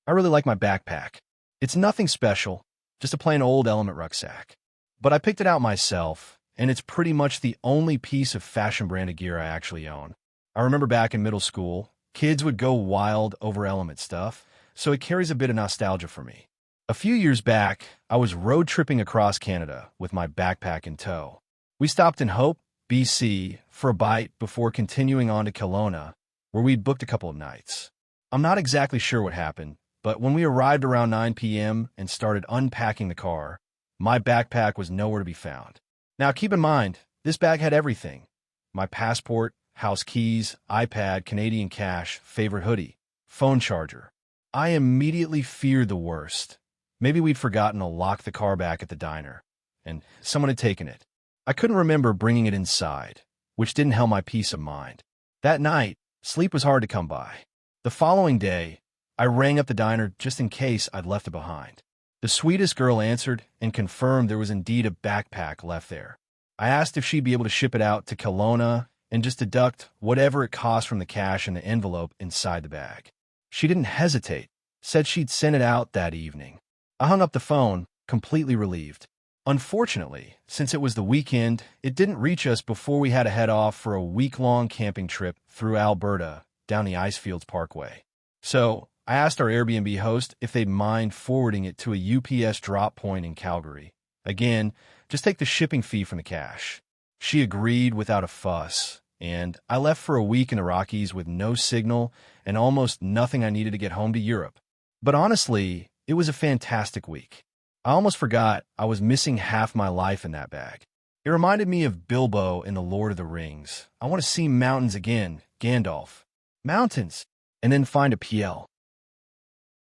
I really like my backpack. It's nothing special, just a plain old Element rucksack. But I picked it out myself, and it's pretty much the only piece of fashion branded gear I actually own. I remember back in middle school, kids would go wild over Element stuff, so it carries a bit of nostalgia for me. A few years back, I was road tripping across Canada with my backpack in tow. We stopped in Hope, BC, for a bite before continuing on to Kelowna, where we'd booked a couple of nights. I'm not exactly sure what happened, but when we arrived around 9 p.m. and started unpacking the car, my backpack was nowhere to be found. Now keep in mind, this bag had everything: my passport, house keys, iPad, Canadian cash, favorite hoodie, phone charger. I immediately feared the worst. Maybe we'd forgotten to lock the car back at the diner, and someone had taken it. I couldn't remember bringing it inside, which didn't help my peace of mind. That night, sleep was hard to come by. The following day, I rang up the diner just in case I'd left it behind. The sweetest girl answered and confirmed there was indeed a backpack left there. I asked if she'd be able to ship it out to Kelowna and just deduct whatever it cost from the cash in the envelope inside the bag. She didn't hesitate, said she'd send it out that evening. I hung up the phone, completely relieved. Unfortunately, since it was the weekend, it didn't reach us before we had to head off for a week-long camping trip through Alberta down the Icefields Parkway. So I asked our Airbnb host if they'd mind forwarding it to a UPS drop point in Calgary. Again, just take the shipping fee from the cash. She agreed without a fuss, and I left for a week in the Rockies with no signal and almost nothing I needed to get home to Europe. But honestly, it was a fantastic week. I almost forgot I was missing half my life in that bag. It reminded me of Bilbo in The Lord of the Rings. I want to see mountains again, Gandalf. Mountains! And then find a PL.